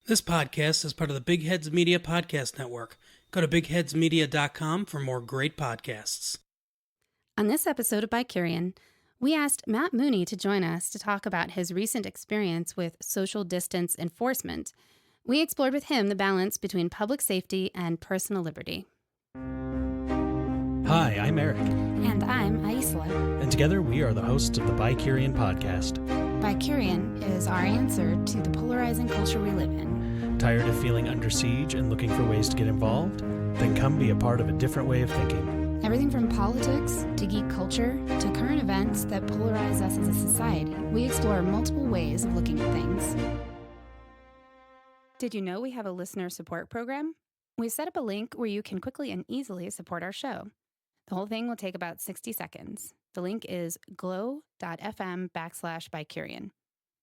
This podcast is part of the Big Heads Media Podcast Network. Go to bigheadsmedia.com for more great podcasts. On this episode of BiCurean, we asked Matt Mooney to join us to talk about his recent experience with social distance enforcement. We explored with him the balance between public safety and personal liberty. Hi, I'm Erik. And I'm Aicila. And together we are the hosts of the BiCurean podcast. BiCurean is our answer to the polarizing culture we live in. Tired of feeling under siege and looking for ways to get involved? Then come be a part of a different way of thinking. Everything from politics to geek culture to current events that polarize us as a society, we explore multiple ways of looking at things. Did you know we have a listener support program? We set up a link where you can quickly and easily support our show. The whole thing will take about 60 seconds. The link is glow.fm/BiCurean.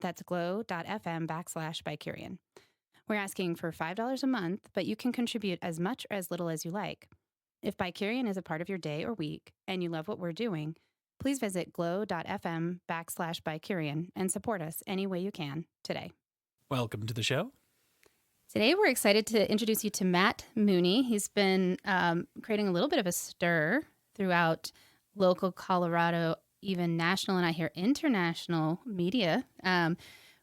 That's glow.fm/BiCurean. We're asking for $5 a month, but you can contribute as much or as little as you like. If BiCurean is a part of your day or week and you love what we're doing, please visit glow.fm/BiCurean and support us any way you can today. Welcome to the show. Today, we're excited to introduce you to Matt Mooney. He's been creating a little bit of a stir throughout local Colorado, even national, and I hear international media.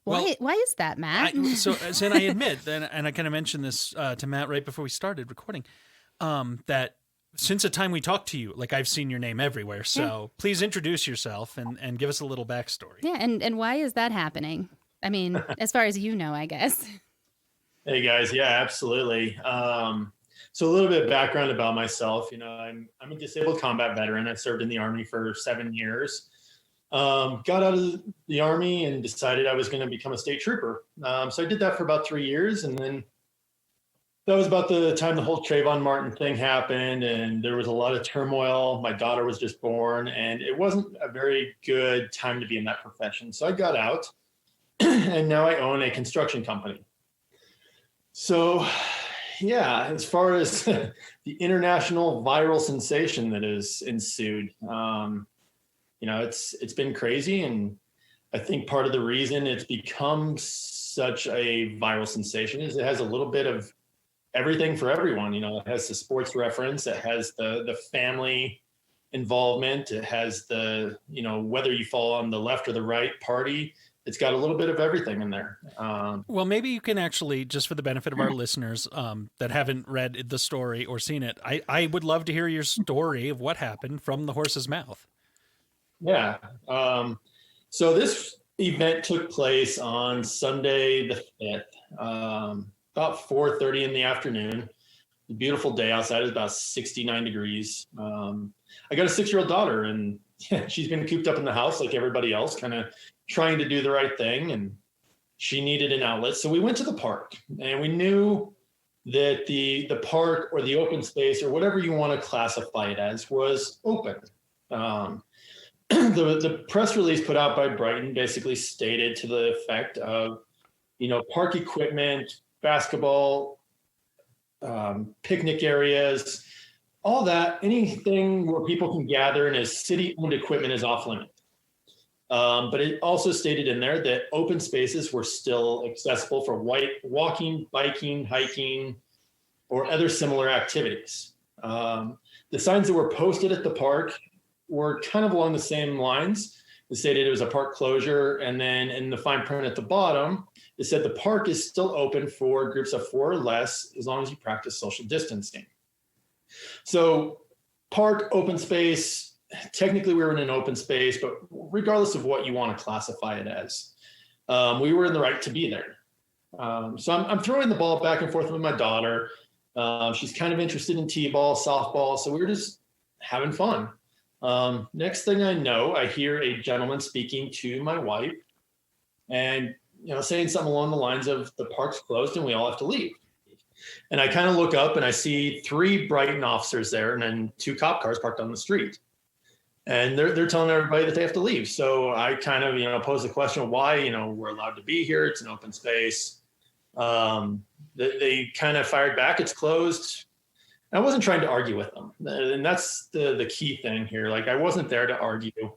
Why is that, Matt? And I admit, and I kind of mentioned this to Matt right before we started recording, that since the time we talked to you, like I've seen your name everywhere. So Please introduce yourself and give us a little backstory. Yeah, and why is that happening? I mean, as far as you know, I guess. Hey guys, yeah, absolutely. So a little bit of background about myself. You know, I'm a disabled combat veteran. I served in the Army for 7 years. Got out of the Army and decided I was going to become a state trooper. So I did that for about 3 years, and then that was about the time the whole Trayvon Martin thing happened, and there was a lot of turmoil. My daughter was just born, and it wasn't a very good time to be in that profession. So I got out, and now I own a construction company. So, yeah, as far as the international viral sensation that has ensued, it's been crazy. And I think part of the reason it's become such a viral sensation is it has a little bit of everything for everyone. You know, it has the sports reference, it has the family involvement, it has the, whether you fall on the left or the right party. It's got a little bit of everything in there. Well, maybe you can actually, just for the benefit of our listeners that haven't read the story or seen it, I would love to hear your story of what happened from the horse's mouth. Yeah. So this event took place on Sunday the 5th, about 4:30 in the afternoon. A beautiful day outside. It was about 69 degrees. I got a 6-year-old daughter, and she's been cooped up in the house like everybody else, kind of trying to do the right thing, and she needed an outlet. So we went to the park, and we knew that the park or the open space or whatever you want to classify it as was open. The press release put out by Brighton basically stated to the effect of, park equipment, basketball, picnic areas, all that, anything where people can gather and is city-owned equipment is off limit. But it also stated in there that open spaces were still accessible for walking, biking, hiking, or other similar activities. The signs that were posted at the park were kind of along the same lines. It stated it was a park closure, and then in the fine print at the bottom, it said the park is still open for groups of 4 or less as long as you practice social distancing. So park, open space, technically we were in an open space, but regardless of what you want to classify it as, we were in the right to be there. So I'm throwing the ball back and forth with my daughter. She's kind of interested in t-ball, softball, so we were just having fun. Next thing I know, I hear a gentleman speaking to my wife and, saying something along the lines of the park's closed and we all have to leave. And I kind of look up and I see 3 Brighton officers there and then 2 cop cars parked on the street. And they're telling everybody that they have to leave. So I kind of, pose the question, why, we're allowed to be here. It's an open space. They kind of fired back. It's closed. I wasn't trying to argue with them. And that's the key thing here. Like, I wasn't there to argue,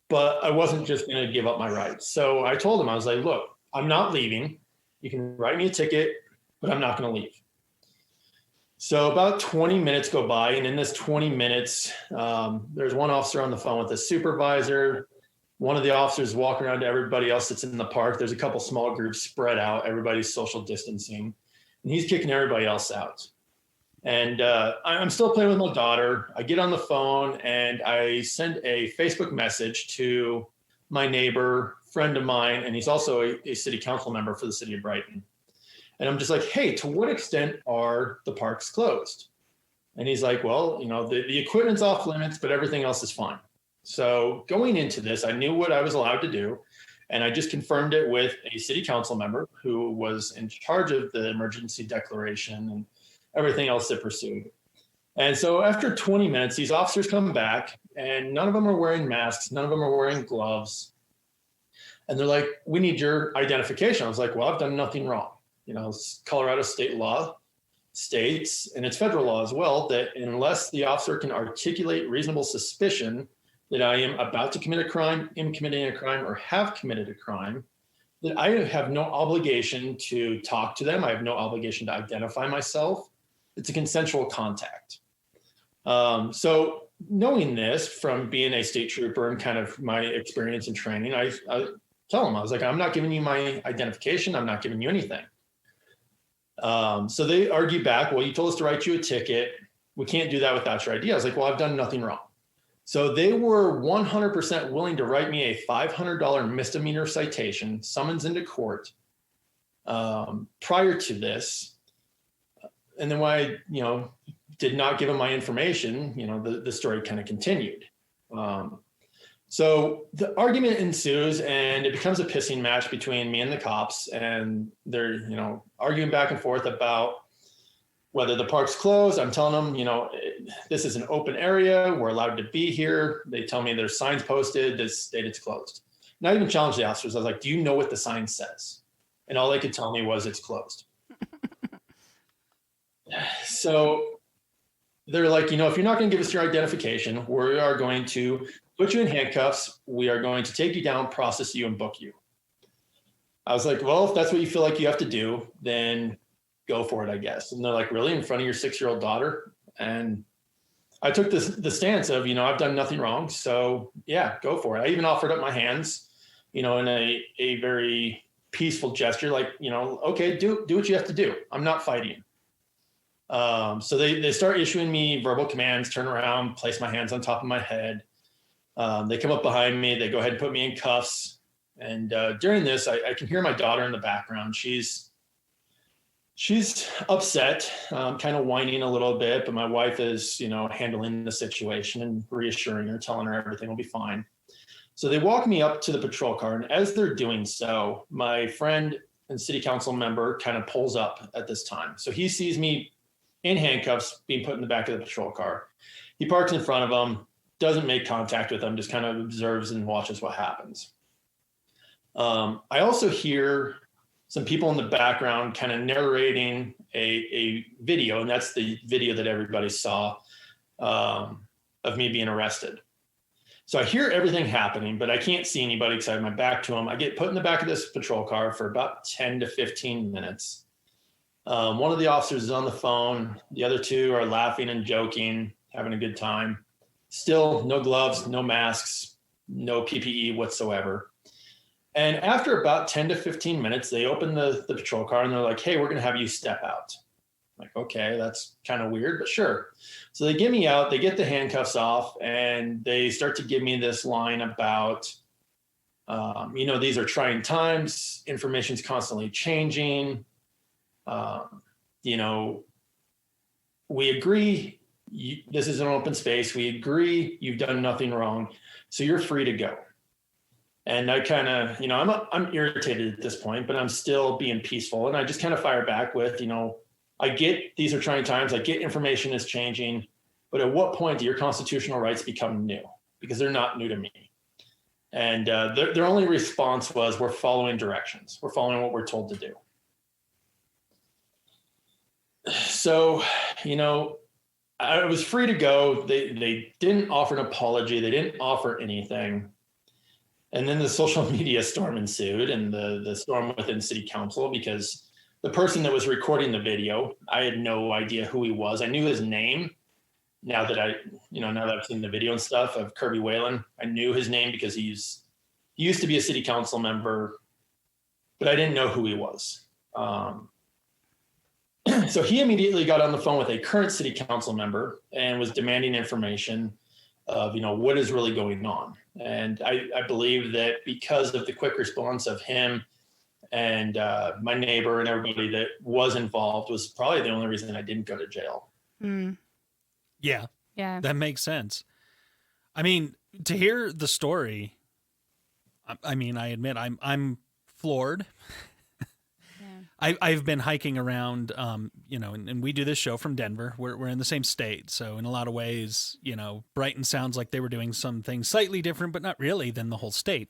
but I wasn't just going to give up my rights. So I told them, I was like, look, I'm not leaving. You can write me a ticket, but I'm not going to leave. So about 20 minutes go by, and in this 20 minutes, there's one officer on the phone with the supervisor. One of the officers walking around to everybody else that's in the park. There's a couple small groups spread out. Everybody's social distancing, and he's kicking everybody else out. And I'm still playing with my daughter. I get on the phone and I send a Facebook message to my neighbor, friend of mine, and he's also a city council member for the city of Brighton. And I'm just like, hey, to what extent are the parks closed? And he's like, well, the equipment's off limits, but everything else is fine. So going into this, I knew what I was allowed to do. And I just confirmed it with a city council member who was in charge of the emergency declaration and everything else that pursued. And so after 20 minutes, these officers come back and none of them are wearing masks. None of them are wearing gloves. And they're like, we need your identification. I was like, well, I've done nothing wrong. Colorado state law states, and it's federal law as well, that unless the officer can articulate reasonable suspicion that I am about to commit a crime, am committing a crime, or have committed a crime, that I have no obligation to talk to them. I have no obligation to identify myself. It's a consensual contact. So knowing this from being a state trooper and kind of my experience and training, I tell them, I was like, I'm not giving you my identification. I'm not giving you anything. So they argue back, well, you told us to write you a ticket. We can't do that without your ID. I was like, well, I've done nothing wrong. So they were 100% willing to write me a $500 misdemeanor citation, summons into court, prior to this. And then when I, did not give them my information, the story kind of continued. So the argument ensues and it becomes a pissing match between me and the cops, and they're, arguing back and forth about whether the park's closed. I'm telling them, this is an open area. We're allowed to be here. They tell me there's signs posted that state it's closed. And I even challenged the officers. I was like, do you know what the sign says? And all they could tell me was it's closed. So they're like, if you're not going to give us your identification, we are going to put you in handcuffs. We are going to take you down, process you, and book you. I was like, well, if that's what you feel like you have to do, then go for it, I guess. And they're like, really, in front of your 6-year-old daughter? And I took the stance of, I've done nothing wrong. So yeah, go for it. I even offered up my hands, in a very peaceful gesture, like, okay, do what you have to do. I'm not fighting. So they start issuing me verbal commands, turn around, place my hands on top of my head. They come up behind me. They go ahead and put me in cuffs. And during this, I can hear my daughter in the background. She's upset, kind of whining a little bit, but my wife is, handling the situation and reassuring her, telling her everything will be fine. So they walk me up to the patrol car. And as they're doing so, my friend and city council member kind of pulls up at this time. So he sees me in handcuffs being put in the back of the patrol car. He parks in front of them, doesn't make contact with them, just kind of observes and watches what happens. I also hear some people in the background kind of narrating a video, and that's the video that everybody saw of me being arrested. So I hear everything happening, but I can't see anybody because I have my back to them. I get put in the back of this patrol car for about 10 to 15 minutes. One of the officers is on the phone. The other two are laughing and joking, having a good time. Still no gloves, no masks, no PPE whatsoever. And after about 10 to 15 minutes, they open the patrol car and they're like, hey, we're going to have you step out. I'm like, okay, that's kind of weird, but sure. So they get me out, they get the handcuffs off, and they start to give me this line about, these are trying times, information's constantly changing. We agree this is an open space. We agree you've done nothing wrong, so you're free to go. And I kind of, I'm irritated at this point, but I'm still being peaceful. And I just kind of fire back with, I get these are trying times. I get information is changing, but at what point do your constitutional rights become new? Because they're not new to me. And their only response was, we're following directions. We're following what we're told to do. So, I was free to go. They didn't offer an apology. They didn't offer anything. And then the social media storm ensued, and the storm within city council, because the person that was recording the video, I had no idea who he was. I knew his name. Now that I've seen the video and stuff of Kirby Whalen, I knew his name because he used to be a city council member, but I didn't know who he was. So he immediately got on the phone with a current city council member and was demanding information of, what is really going on. And I believe that because of the quick response of him and my neighbor and everybody that was involved was probably the only reason I didn't go to jail. Mm. Yeah. Yeah. That makes sense. I mean, to hear the story, I mean, I admit I'm floored. I've been hiking around, and we do this show from Denver. We're in the same state. So in a lot of ways, Brighton sounds like they were doing something slightly different, but not really, than the whole state.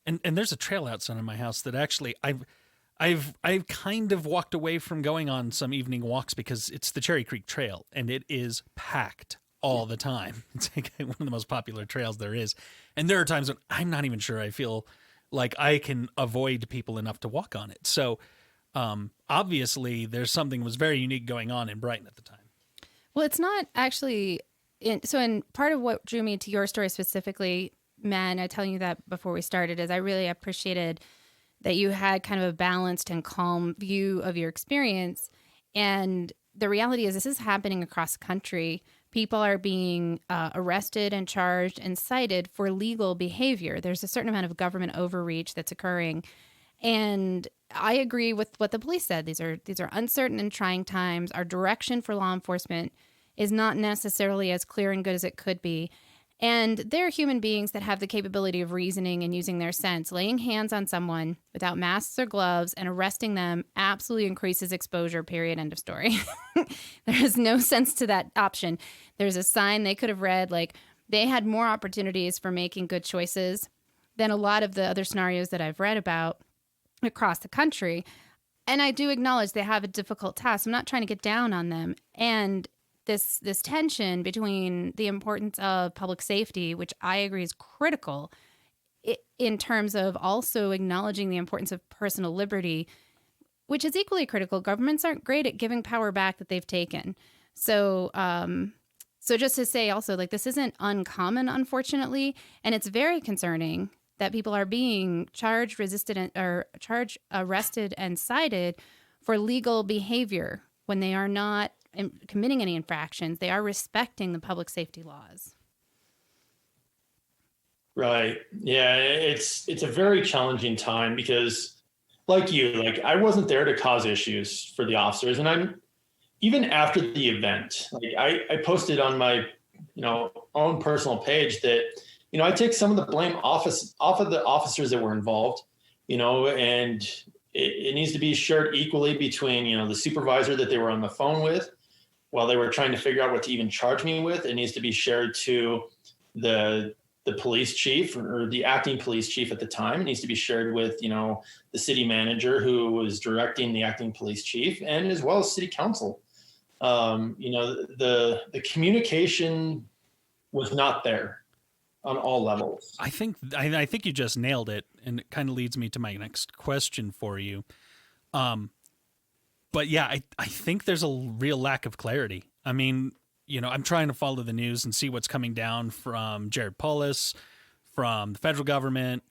And there's a trail outside of my house that actually I've kind of walked away from going on some evening walks because it's the Cherry Creek Trail, and it is packed all the time. It's like one of the most popular trails there is. And there are times when I'm not even sure I feel like I can avoid people enough to walk on it. So obviously there's something was very unique going on in Brighton at the time. Well, it's not actually in part of what drew me to your story specifically, Matt, and I telling you that before we started, is I really appreciated that you had kind of a balanced and calm view of your experience. And the reality is this is happening across the country. People are being arrested and charged and cited for legal behavior. There's a certain amount of government overreach that's occurring. And I agree with what the police said. These are uncertain and trying times. Our direction for law enforcement is not necessarily as clear and good as it could be. And they're human beings that have the capability of reasoning and using their sense. Laying hands on someone without masks or gloves and arresting them absolutely increases exposure, period, end of story. There is no sense to that option. There's a sign they could have read, like they had more opportunities for making good choices than a lot of the other scenarios that I've read about across the country. And I do acknowledge they have a difficult task. I'm not trying to get down on them. And this tension between the importance of public safety, which I agree is critical, in terms of also acknowledging the importance of personal liberty, which is equally critical. Governments aren't great at giving power back that they've taken. So just to say also, like, this isn't uncommon, unfortunately, and it's very concerning that people are being arrested and cited for legal behavior when they are not committing any infractions. They are respecting the public safety laws. Right. Yeah, it's a very challenging time because, like I wasn't there to cause issues for the officers, and even after the event, like I posted on my own personal page that I take some of the blame off of the officers that were involved, and it needs to be shared equally between the supervisor that they were on the phone with while they were trying to figure out what to even charge me with. It needs to be shared to the police chief or the acting police chief at the time. It needs to be shared with, the city manager who was directing the acting police chief, and as well as city council. The communication was not there on all levels. I think you just nailed it, and it kind of leads me to my next question for you. But yeah, I think there's a real lack of clarity. I mean, I'm trying to follow the news and see what's coming down from Jared Polis, from the federal government,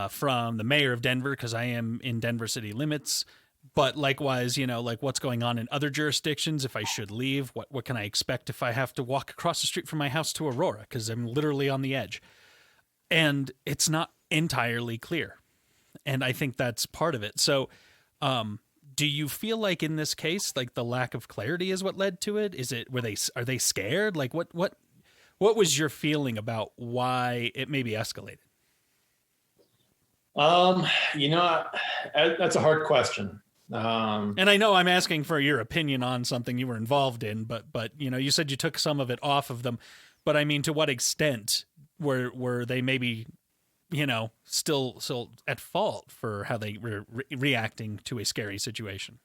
from the mayor of Denver, because I am in Denver city limits. But likewise, like what's going on in other jurisdictions, if I should leave, what can I expect if I have to walk across the street from my house to Aurora, because I'm literally on the edge. And it's not entirely clear. And I think that's part of it. So, do you feel like in this case, like the lack of clarity is what led to it? Are they scared? Like what was your feeling about why it maybe escalated? That's a hard question. And I know I'm asking for your opinion on something you were involved in, but you said you took some of it off of them, but I mean, to what extent were they maybe, still at fault for how they were reacting to a scary situation?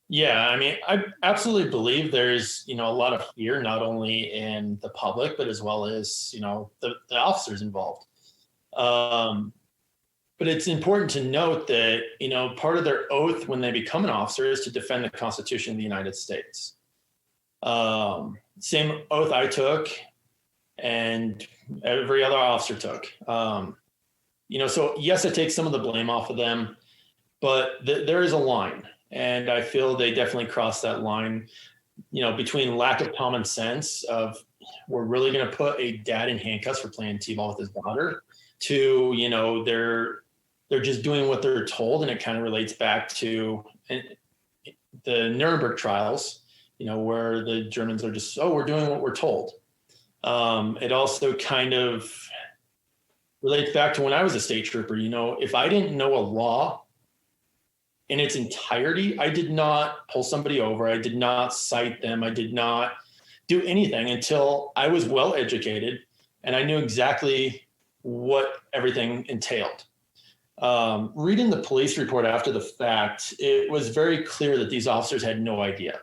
Yeah, I mean, I absolutely believe there's, a lot of fear, not only in the public, but as well as, the officers involved. But it's important to note that, part of their oath when they become an officer is to defend the Constitution of the United States. Same oath I took and every other officer took. So yes, it takes some of the blame off of them, but there is a line. And I feel they definitely crossed that line, between lack of common sense of we're really going to put a dad in handcuffs for playing t-ball with his daughter to, they're just doing what they're told. And it kind of relates back to the Nuremberg trials, where the Germans are just, we're doing what we're told. It also kind of relates back to when I was a state trooper. If I didn't know a law in its entirety, I did not pull somebody over. I did not cite them. I did not do anything until I was well educated and I knew exactly what everything entailed. Reading the police report after the fact, it was very clear that these officers had no idea.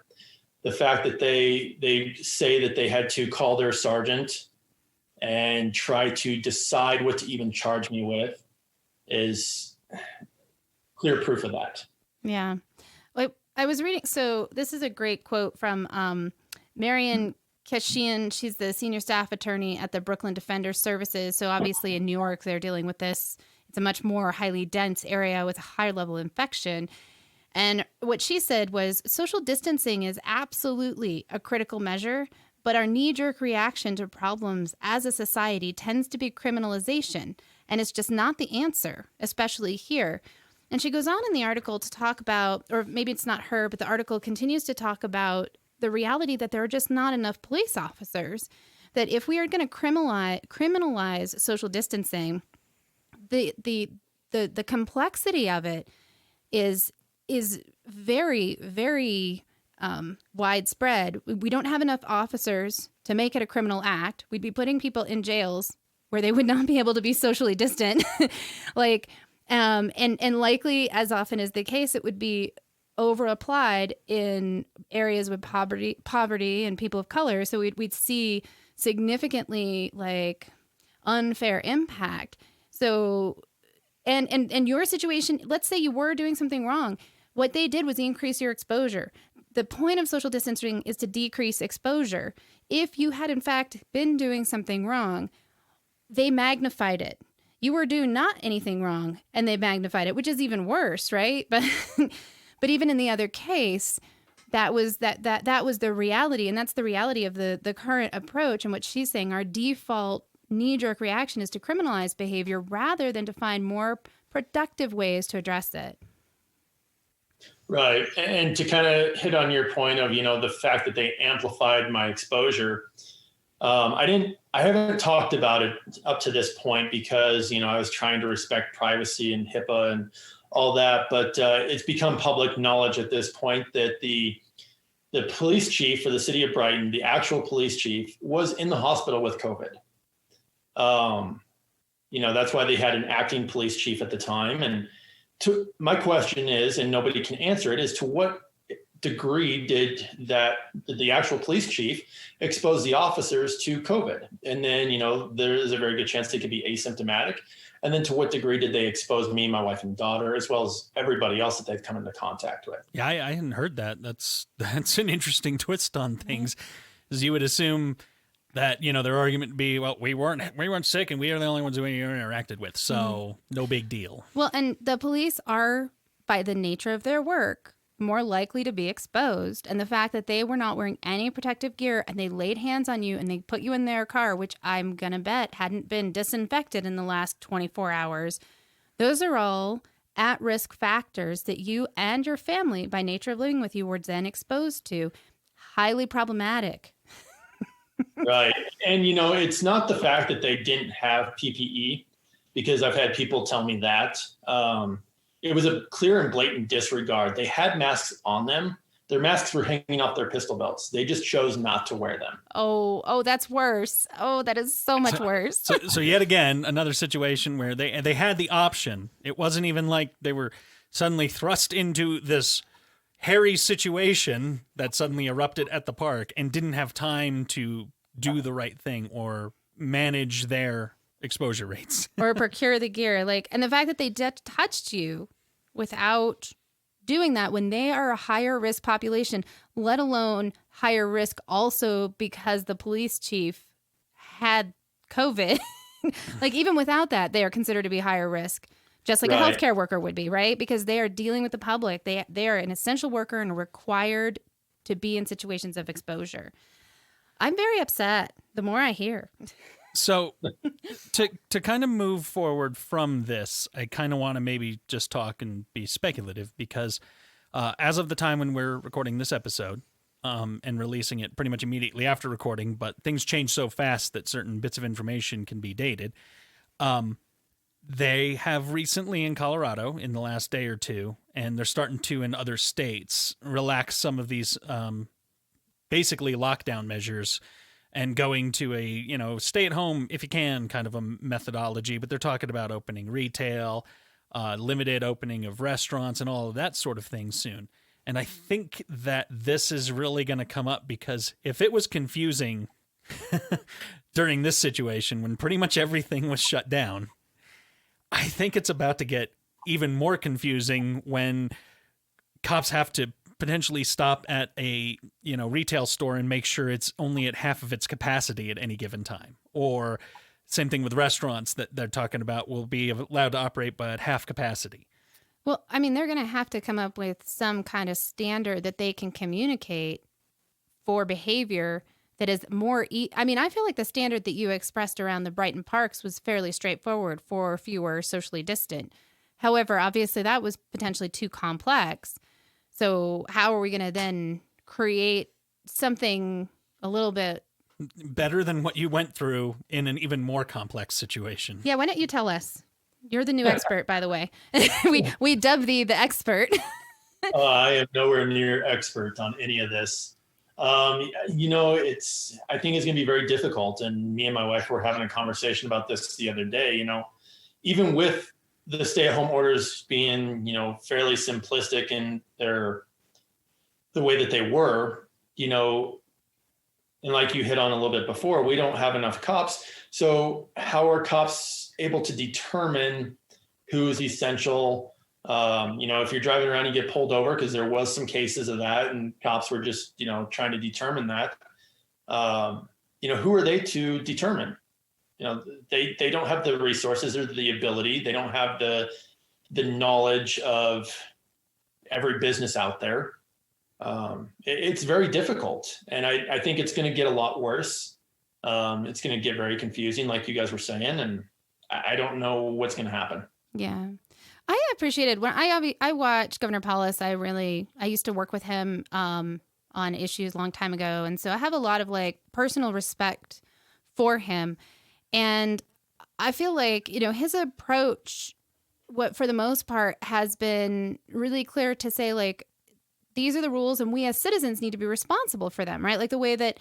The fact that they say that they had to call their sergeant and try to decide what to even charge me with is clear proof of that. Yeah. I was reading, so this is a great quote from Marion Kashian. She's the senior staff attorney at the Brooklyn Defender Services. So obviously in New York, they're dealing with this. It's a much more highly dense area with a higher level of infection. And what she said was social distancing is absolutely a critical measure, but our knee-jerk reaction to problems as a society tends to be criminalization. And it's just not the answer, especially here. And she goes on in the article to talk about, or maybe it's not her, but the article continues to talk about the reality that there are just not enough police officers, that if we are going to criminalize social distancing, the complexity of it is very, very widespread. We don't have enough officers to make it a criminal act. We'd be putting people in jails where they would not be able to be socially distant. And likely, as often is the case, it would be over applied in areas with poverty and people of color. So we'd see significantly unfair impact. So, and your situation, let's say you were doing something wrong. What they did was increase your exposure. The point of social distancing is to decrease exposure. If you had in fact been doing something wrong, they magnified it. You were doing not anything wrong and they magnified it, which is even worse, right? But even in the other case, that was the reality. And that's the reality of the current approach. And what she's saying, our default knee-jerk reaction is to criminalize behavior rather than to find more productive ways to address it. Right. And to kind of hit on your point of, the fact that they amplified my exposure, I haven't talked about it up to this point because, I was trying to respect privacy and HIPAA and all that, but it's become public knowledge at this point that the police chief for the city of Brighton, the actual police chief, was in the hospital with COVID. That's why they had an acting police chief at the time. And my question is, and nobody can answer it, is to what degree did the actual police chief expose the officers to COVID? And then, there is a very good chance they could be asymptomatic. And then to what degree did they expose me, my wife and daughter, as well as everybody else that they've come into contact with? Yeah, I hadn't heard that. That's an interesting twist on things, as you would assume that, their argument would be, well, we weren't sick and we are the only ones who we interacted with. So no big deal. Well, and the police are, by the nature of their work, more likely to be exposed. And the fact that they were not wearing any protective gear and they laid hands on you and they put you in their car, which I'm going to bet hadn't been disinfected in the last 24 hours. Those are all at-risk factors that you and your family, by nature of living with you, were then exposed to. Highly problematic. Right. And, it's not the fact that they didn't have PPE, because I've had people tell me that. It was a clear and blatant disregard. They had masks on them. Their masks were hanging off their pistol belts. They just chose not to wear them. Oh, that's worse. Oh, that is so much worse. So yet again, another situation where they had the option. It wasn't even like they were suddenly thrust into this hairy situation that suddenly erupted at the park and didn't have time to do the right thing or manage their exposure rates. or procure the gear. Like, and the fact that they touched you without doing that when they are a higher risk population, let alone higher risk also because the police chief had COVID. Like, even without that, they are considered to be higher risk, just like a Right. healthcare worker would be, right? Because they are dealing with the public. They are an essential worker and required to be in situations of exposure. I'm very upset the more I hear. So to kind of move forward from this, I kind of want to maybe just talk and be speculative because as of the time when we're recording this episode and releasing it pretty much immediately after recording, but things change so fast that certain bits of information can be dated. They have recently in Colorado in the last day or two, and they're starting to in other states relax some of these basically lockdown measures and going to a, stay at home if you can kind of a methodology, but they're talking about opening retail, limited opening of restaurants and all of that sort of thing soon. And I think that this is really going to come up because if it was confusing during this situation when pretty much everything was shut down, I think it's about to get even more confusing when cops have to potentially stop at a retail store and make sure it's only at half of its capacity at any given time. Or same thing with restaurants that they're talking about will be allowed to operate but at half capacity. Well, I mean, they're going to have to come up with some kind of standard that they can communicate for behavior that is more... I feel like the standard that you expressed around the Brighton Parks was fairly straightforward for fewer socially distant. However, obviously that was potentially too complex. So how are we going to then create something a little bit better than what you went through in an even more complex situation? Yeah, why don't you tell us? You're the new expert, by the way. we dubbed thee the expert. I am nowhere near expert on any of this. I think it's going to be very difficult. And me and my wife were having a conversation about this the other day. Even with the stay-at-home orders being, fairly simplistic in the way that they were, and like you hit on a little bit before, we don't have enough cops. So how are cops able to determine who's essential? If you're driving around and get pulled over, because there was some cases of that and cops were just, trying to determine that, who are they to determine? They don't have the resources or the ability. They don't have the knowledge of every business out there. It's very difficult. And I think it's going to get a lot worse. It's going to get very confusing, like you guys were saying. And I don't know what's going to happen. Yeah. I appreciated when I watched Governor Paulus. I used to work with him on issues a long time ago. And so I have a lot of personal respect for him. And I feel like, his approach, for the most part, has been really clear to say, these are the rules and we as citizens need to be responsible for them, right? Like the way that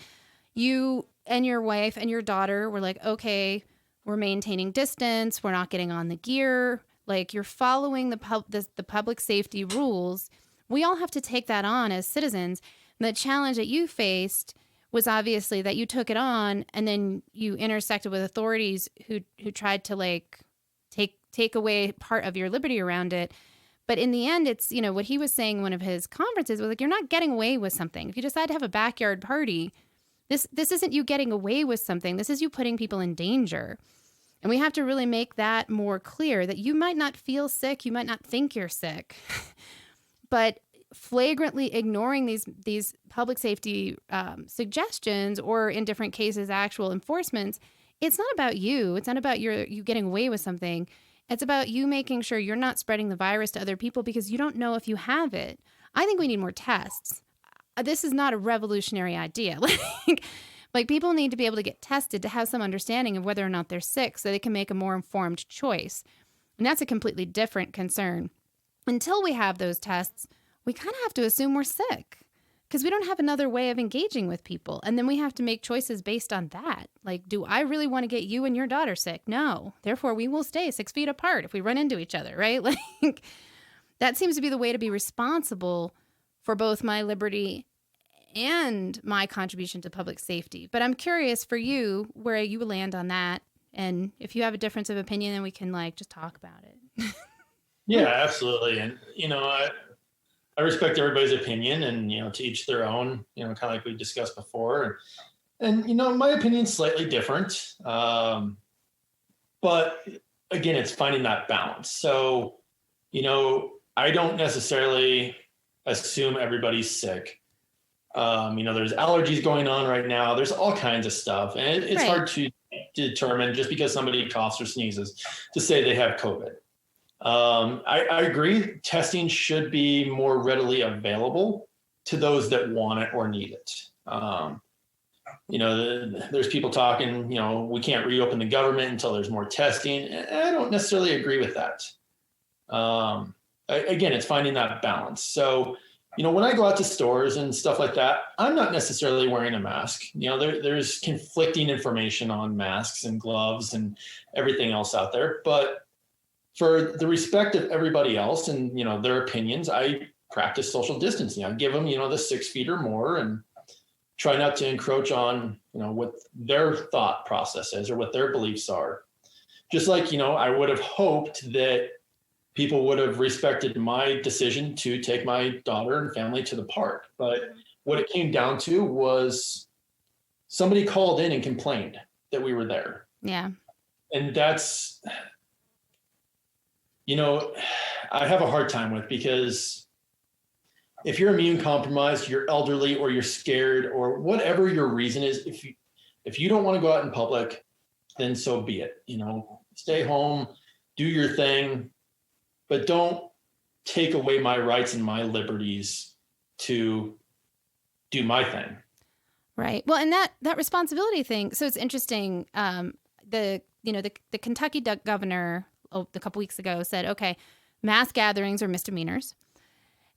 you and your wife and your daughter were like, okay, we're maintaining distance. We're not getting on the gear. You're following the public safety rules. We all have to take that on as citizens. And the challenge that you faced was obviously that you took it on and then you intersected with authorities who tried to take away part of your liberty around it. But in the end, it's, what he was saying in one of his conferences was you're not getting away with something. If you decide to have a backyard party, this isn't you getting away with something. This is you putting people in danger. And we have to really make that more clear that you might not feel sick. You might not think you're sick, but flagrantly ignoring these public safety suggestions or in different cases, actual enforcements. It's not about you. It's not about you getting away with something. It's about you making sure you're not spreading the virus to other people because you don't know if you have it. I think we need more tests. This is not a revolutionary idea. People need to be able to get tested to have some understanding of whether or not they're sick so they can make a more informed choice. And that's a completely different concern. Until we have those tests, we kind of have to assume we're sick because we don't have another way of engaging with people. And then we have to make choices based on that. Do I really want to get you and your daughter sick? No. Therefore, we will stay 6 feet apart if we run into each other, right? That seems to be the way to be responsible for both my liberty and my contribution to public safety. But I'm curious for you where you land on that And if you have a difference of opinion, then we can like just talk about it. Yeah, absolutely. And, I respect everybody's opinion, and, to each their own, kind of like we discussed before. And, my opinion's slightly different. But again, it's finding that balance. So, I don't necessarily assume everybody's sick. There's allergies going on right now. There's all kinds of stuff. And it's hard to determine just because somebody coughs or sneezes to say they have COVID. I agree. Testing should be more readily available to those that want it or need it. There's people talking, we can't reopen the government until there's more testing. I don't necessarily agree with that. Again, it's finding that balance. So, when I go out to stores and stuff like that, I'm not necessarily wearing a mask. There's conflicting information on masks and gloves and everything else out there. But for the respect of everybody else and, their opinions, I practice social distancing. I give them, the 6 feet or more, and try not to encroach on, what their thought process is or what their beliefs are. Just like, I would have hoped that people would have respected my decision to take my daughter and family to the park. But what it came down to was somebody called in and complained that we were there. Yeah. And that's, I have a hard time with, because if you're immune compromised, you're elderly, or you're scared, or whatever your reason is, if you don't want to go out in public, then so be it. Stay home, do your thing, but don't take away my rights and my liberties to do my thing. Right. Well, and that responsibility thing. So it's interesting. The Kentucky governor a couple weeks ago said, okay, mass gatherings are misdemeanors.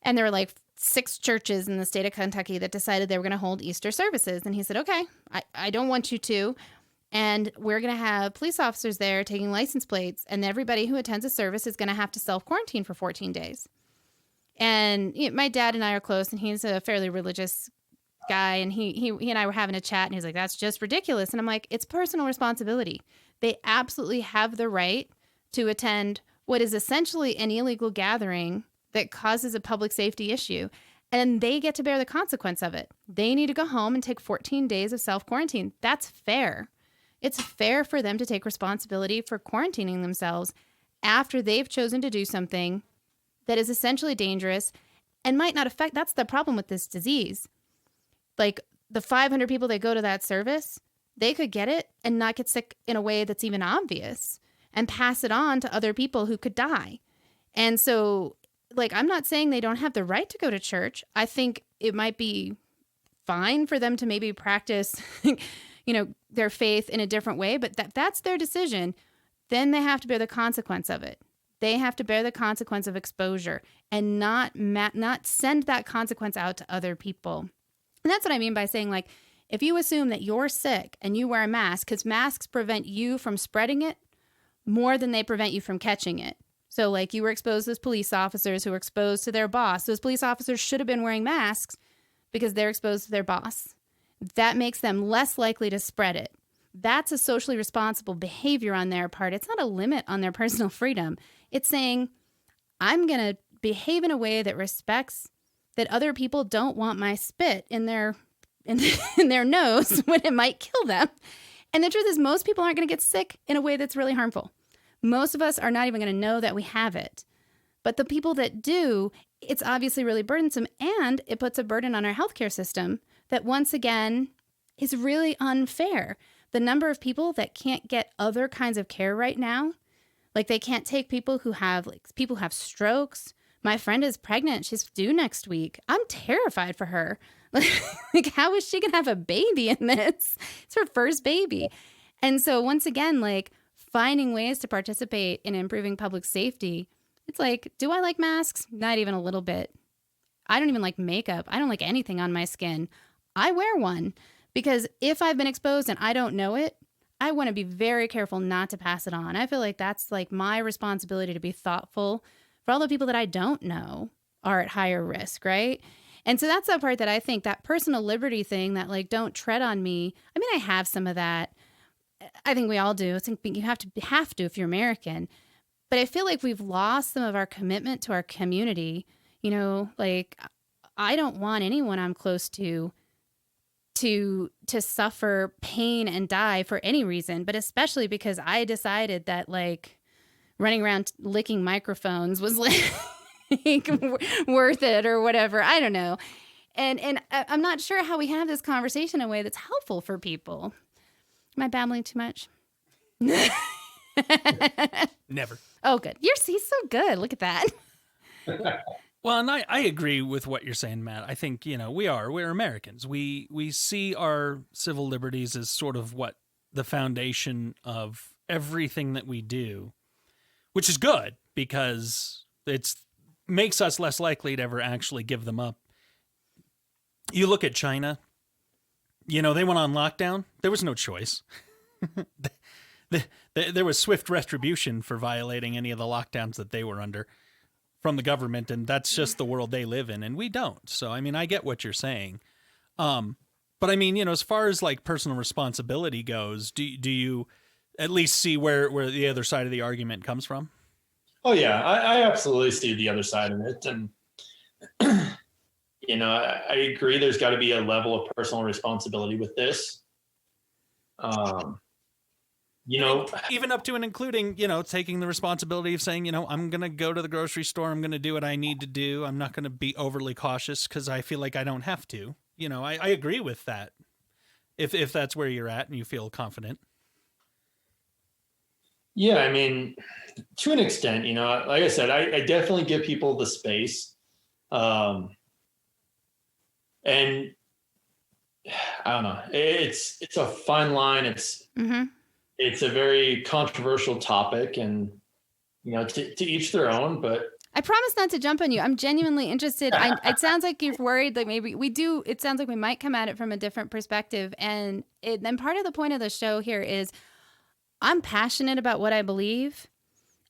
And there were like 6 churches in the state of Kentucky that decided they were going to hold Easter services. And he said, okay, I don't want you to. And we're going to have police officers there taking license plates. And everybody who attends a service is going to have to self-quarantine for 14 days. And my dad and I are close, and he's a fairly religious guy. And he and I were having a chat, and he's like, that's just ridiculous. And I'm like, it's personal responsibility. They absolutely have the right to attend what is essentially an illegal gathering that causes a public safety issue. And they get to bear the consequence of it. They need to go home and take 14 days of self-quarantine. That's fair. It's fair for them to take responsibility for quarantining themselves after they've chosen to do something that is essentially dangerous and might not affect. That's the problem with this disease. Like the 500 people that go to that service, they could get it and not get sick in a way that's even obvious and pass it on to other people who could die. And so, I'm not saying they don't have the right to go to church. I think it might be fine for them to maybe practice, their faith in a different way, but that's their decision. Then they have to bear the consequence of it. They have to bear the consequence of exposure and not send that consequence out to other people. And that's what I mean by saying, if you assume that you're sick and you wear a mask, because masks prevent you from spreading it more than they prevent you from catching it. So you were exposed as police officers who were exposed to their boss. Those police officers should have been wearing masks because they're exposed to their boss. That makes them less likely to spread it. That's a socially responsible behavior on their part. It's not a limit on their personal freedom. It's saying, I'm going to behave in a way that respects that other people don't want my spit in their nose when it might kill them. And the truth is, most people aren't going to get sick in a way that's really harmful. Most of us are not even going to know that we have it. But the people that do, it's obviously really burdensome, and it puts a burden on our healthcare system that, once again, is really unfair. The number of people that can't get other kinds of care right now, they can't take people who have strokes. My friend is pregnant. She's due next week. I'm terrified for her. How is she going to have a baby in this? It's her first baby. And so once again, finding ways to participate in improving public safety, it's do I like masks? Not even a little bit. I don't even like makeup. I don't like anything on my skin. I wear one because if I've been exposed and I don't know it, I want to be very careful not to pass it on. I feel like that's my responsibility to be thoughtful for all the people that I don't know are at higher risk, right? And so that's the part that I think, that personal liberty thing, that don't tread on me. I mean, I have some of that. I think we all do. I think you have to if you're American. But I feel like we've lost some of our commitment to our community. You know, like I don't want anyone I'm close to suffer pain and die for any reason, but especially because I decided that like running around licking microphones was like worth it or whatever. I don't know. And I'm not sure how we have this conversation in a way that's helpful for people. Am I babbling too much? Never. Oh, good. He's so good. Look at that. Well, and I agree with what you're saying, Matt. I think, we're Americans. We see our civil liberties as sort of what the foundation of everything that we do, which is good because it's makes us less likely to ever actually give them up. You look at China, they went on lockdown. There was no choice. There was swift retribution for violating any of the lockdowns that they were under from the government, and that's just the world they live in, and we don't. So, I mean, I get what you're saying. But I mean, as far as like personal responsibility goes, do you at least see where the other side of the argument comes from? Oh yeah, I absolutely see the other side of it. And, I agree there's got to be a level of personal responsibility with this. Even up to and including, taking the responsibility of saying, I'm going to go to the grocery store. I'm going to do what I need to do. I'm not going to be overly cautious because I feel like I don't have to. I agree with that. If that's where you're at and you feel confident. Yeah, I mean, to an extent, like I said, I definitely give people the space. And I don't know, it's a fine line. It's a very controversial topic, and to each their own. But I promise not to jump on you. I'm genuinely interested. It sounds like you're worried that maybe we do. It sounds like we might come at it from a different perspective. And then part of the point of the show here is I'm passionate about what I believe,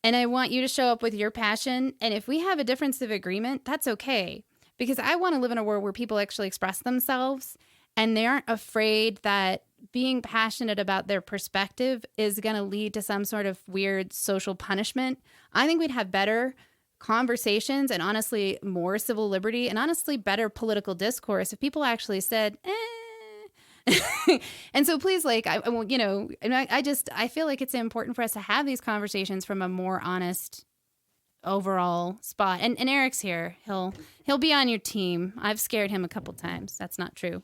and I want you to show up with your passion. And if we have a difference of agreement, that's okay, because I want to live in a world where people actually express themselves and they aren't afraid that being passionate about their perspective is going to lead to some sort of weird social punishment. I think we'd have better conversations and honestly more civil liberty and honestly better political discourse if people actually said, And so please, like, I feel like it's important for us to have these conversations from a more honest overall spot. And Eric's here. He'll be on your team. I've scared him a couple times. That's not true.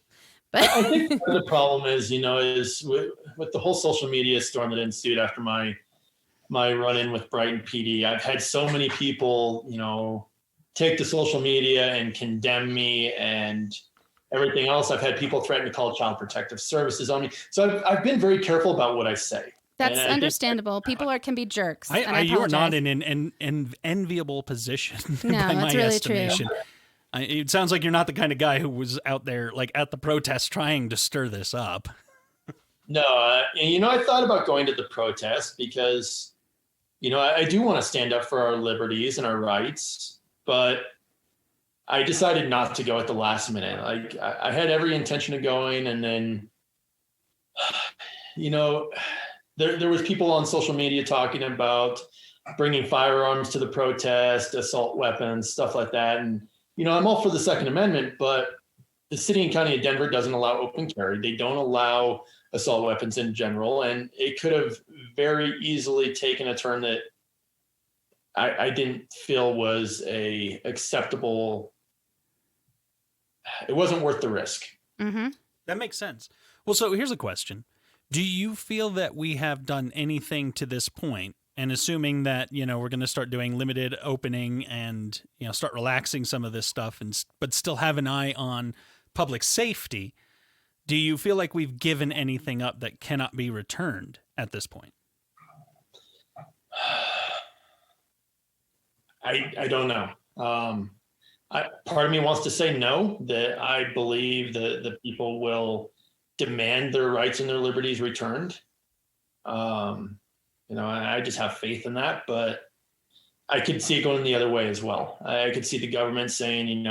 But I think the problem is with the whole social media storm that ensued after my run-in with Brighton PD. I've had so many people, take to social media and condemn me and everything else. I've had people threaten to call Child Protective Services on me. So I've been very careful about what I say. That's understandable. People can be jerks. You are not in an enviable position. No, by that's my really estimation. true. It sounds like you're not the kind of guy who was out there like at the protest trying to stir this up. No, I thought about going to the protest because, I do want to stand up for our liberties and our rights, but I decided not to go at the last minute. Like I had every intention of going, and then, there was people on social media talking about bringing firearms to the protest, assault weapons, stuff like that. And, I'm all for the Second Amendment, but the city and county of Denver doesn't allow open carry. They don't allow assault weapons in general. And it could have very easily taken a turn that I didn't feel was a acceptable. It wasn't worth the risk. Mm-hmm. That makes sense. Well, so here's a question. Do you feel that we have done anything to this point? And assuming that, we're going to start doing limited opening and, start relaxing some of this stuff, but still have an eye on public safety, do you feel like we've given anything up that cannot be returned at this point? I don't know. Part of me wants to say no, that I believe that the people will demand their rights and their liberties returned. I just have faith in that, but I could see it going the other way as well. I could see the government saying,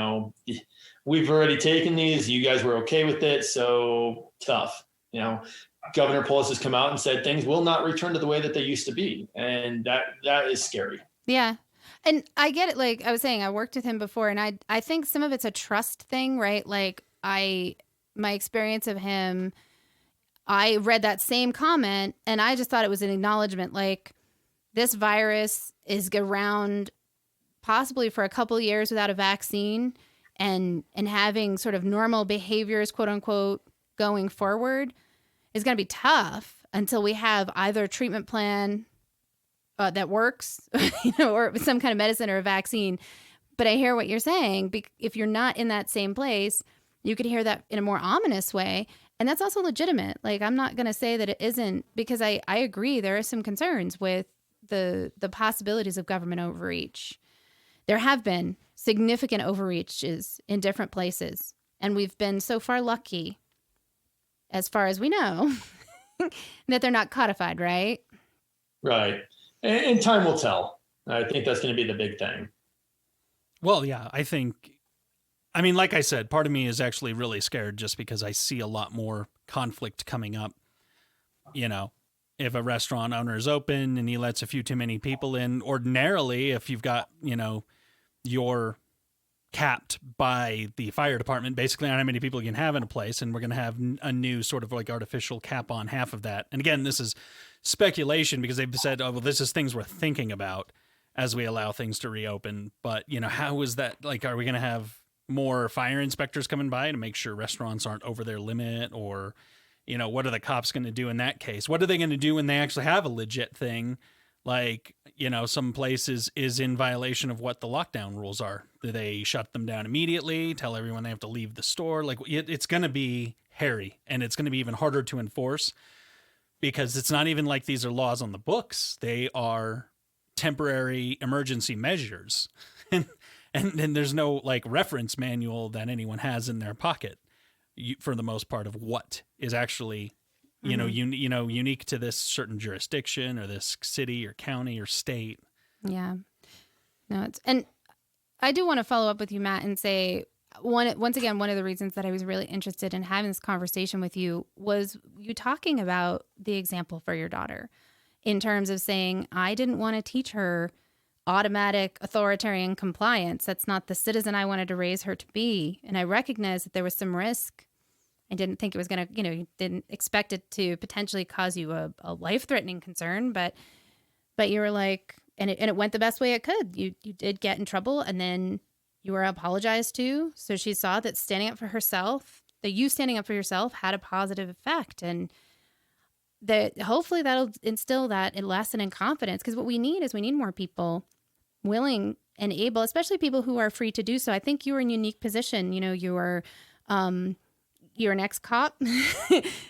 we've already taken these, you guys were okay with it, so tough. Governor Polis has come out and said things will not return to the way that they used to be. And that is scary. Yeah. And I get it. Like I was saying, I worked with him before, and I think some of it's a trust thing, right? Like my experience of him, I read that same comment and I just thought it was an acknowledgement. Like, this virus is around possibly for a couple of years without a vaccine, and having sort of normal behaviors, quote unquote, going forward is going to be tough until we have either a treatment plan that works, or some kind of medicine or a vaccine. But I hear what you're saying. If you're not in that same place, you could hear that in a more ominous way. And that's also legitimate. Like, I'm not going to say that it isn't, because I agree there are some concerns with the possibilities of government overreach. There have been significant overreaches in different places, and we've been so far lucky, as far as we know, that they're not codified, right? Right. And time will tell. I think that's going to be the big thing. Well, yeah, I mean, like I said, part of me is actually really scared just because I see a lot more conflict coming up. If a restaurant owner is open and he lets a few too many people in, ordinarily, if you've got, you're capped by the fire department, basically on how many people you can have in a place, and we're going to have a new sort of like artificial cap on half of that. And again, this is speculation because they've said, oh, well, this is things we're thinking about as we allow things to reopen. But, how is that? Like, are we going to have more fire inspectors coming by to make sure restaurants aren't over their limit? Or, what are the cops going to do in that case? What are they going to do when they actually have a legit thing? Like, some places is in violation of what the lockdown rules are. Do they shut them down immediately, tell everyone they have to leave the store? Like, it's going to be hairy, and it's going to be even harder to enforce because it's not even like these are laws on the books. They are temporary emergency measures. And there's no like reference manual that anyone has in their pocket for the most part of what is actually unique to this certain jurisdiction or this city or county or state. Yeah. No, and I do want to follow up with you, Matt, and say once again, one of the reasons that I was really interested in having this conversation with you was you talking about the example for your daughter in terms of saying, I didn't want to teach her automatic authoritarian compliance. That's not the citizen I wanted to raise her to be. And I recognized that there was some risk. I didn't think it was going to, didn't expect it to potentially cause you a life-threatening concern, but you were like, and it went the best way it could. You did get in trouble, and then you were apologized to. So she saw that standing up for herself, that you standing up for yourself had a positive effect. And that hopefully that'll instill that lesson in confidence. Because what we need is more people willing and able, especially people who are free to do so. I think you were in a unique position. You're an ex-cop.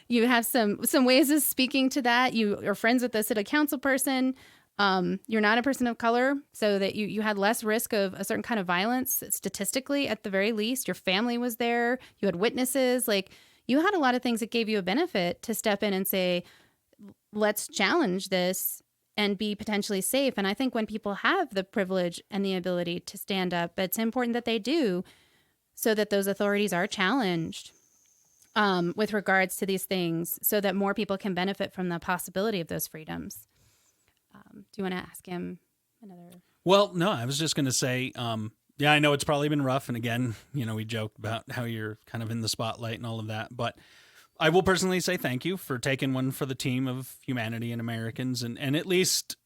You have some ways of speaking to that. You are friends with a city council person. You're not a person of color, so that you had less risk of a certain kind of violence, statistically, at the very least. Your family was there. You had witnesses. Like, you had a lot of things that gave you a benefit to step in and say, let's challenge this and be potentially safe. And I think when people have the privilege and the ability to stand up, it's important that they do, so that those authorities are challenged with regards to these things, so that more people can benefit from the possibility of those freedoms. Do you want to ask him another? Well, no, I was just going to say, yeah, I know it's probably been rough. And again, we joke about how you're kind of in the spotlight and all of that. But I will personally say thank you for taking one for the team of humanity and Americans, and at least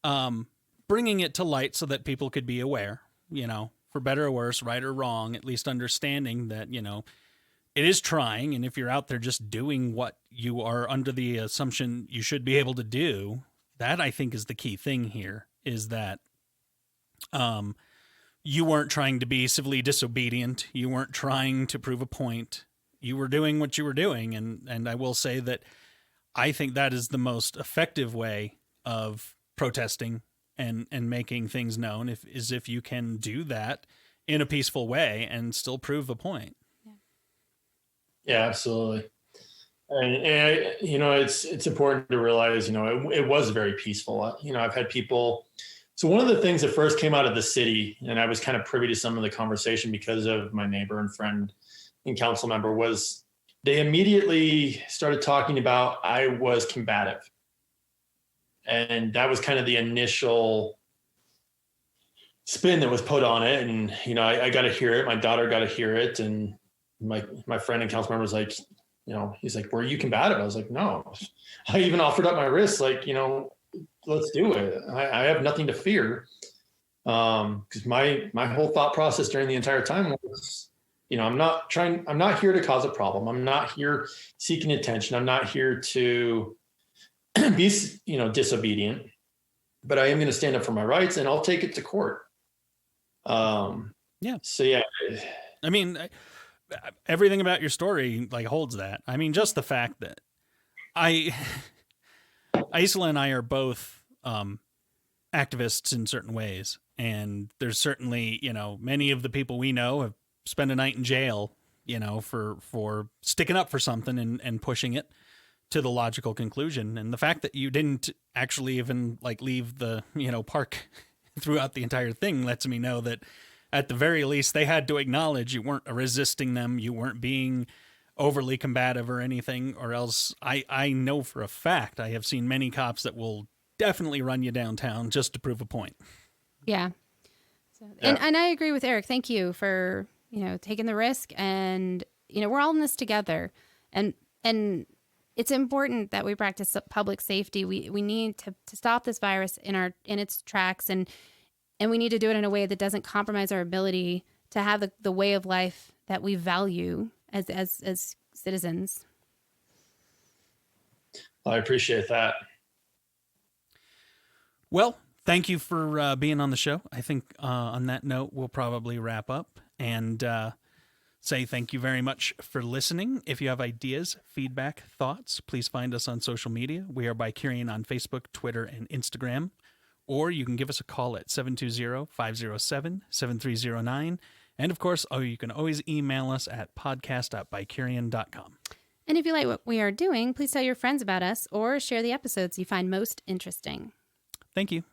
bringing it to light so that people could be aware, for better or worse, right or wrong, at least understanding that, it is trying. And if you're out there just doing what you are under the assumption you should be able to do, that I think is the key thing here, is that you weren't trying to be civilly disobedient. You weren't trying to prove a point. You were doing what you were doing. And I will say that I think that is the most effective way of protesting and making things known, if you can do that in a peaceful way and still prove a point. Yeah, absolutely. And it's important to realize, it was very peaceful. I've had people. So one of the things that first came out of the city, and I was kind of privy to some of the conversation because of my neighbor and friend and council member, was they immediately started talking about I was combative. And that was kind of the initial spin that was put on it. And, I got to hear it. My daughter got to hear it. And my friend and council member was like, he's like, were you combative? I was like, no. I even offered up my wrist, like, let's do it. I have nothing to fear. Because my whole thought process during the entire time was, I'm not here to cause a problem. I'm not here seeking attention. I'm not here to be, disobedient, but I am going to stand up for my rights, and I'll take it to court. Yeah. So yeah, I mean, everything about your story like holds that. I mean, just the fact that Aicila and I are both activists in certain ways, and there's certainly, many of the people we know have spent a night in jail, for sticking up for something and pushing it to the logical conclusion. And the fact that you didn't actually even like leave the, park throughout the entire thing lets me know that at the very least they had to acknowledge you weren't resisting them. You weren't being overly combative or anything, or else I know for a fact I have seen many cops that will definitely run you downtown just to prove a point. Yeah. And I agree with Eric. Thank you for, taking the risk, and, we're all in this together, and it's important that we practice public safety. We need to stop this virus in its tracks, and we need to do it in a way that doesn't compromise our ability to have the way of life that we value as citizens. I appreciate that. Well, thank you for being on the show. I think on that note, we'll probably wrap up and say thank you very much for listening. If you have ideas, feedback, thoughts, please find us on social media. We are BiCurean on Facebook, Twitter, and Instagram. Or you can give us a call at 720-507-7309. And of course, you can always email us at podcast@BiCurean.com. And if you like what we are doing, please tell your friends about us or share the episodes you find most interesting. Thank you.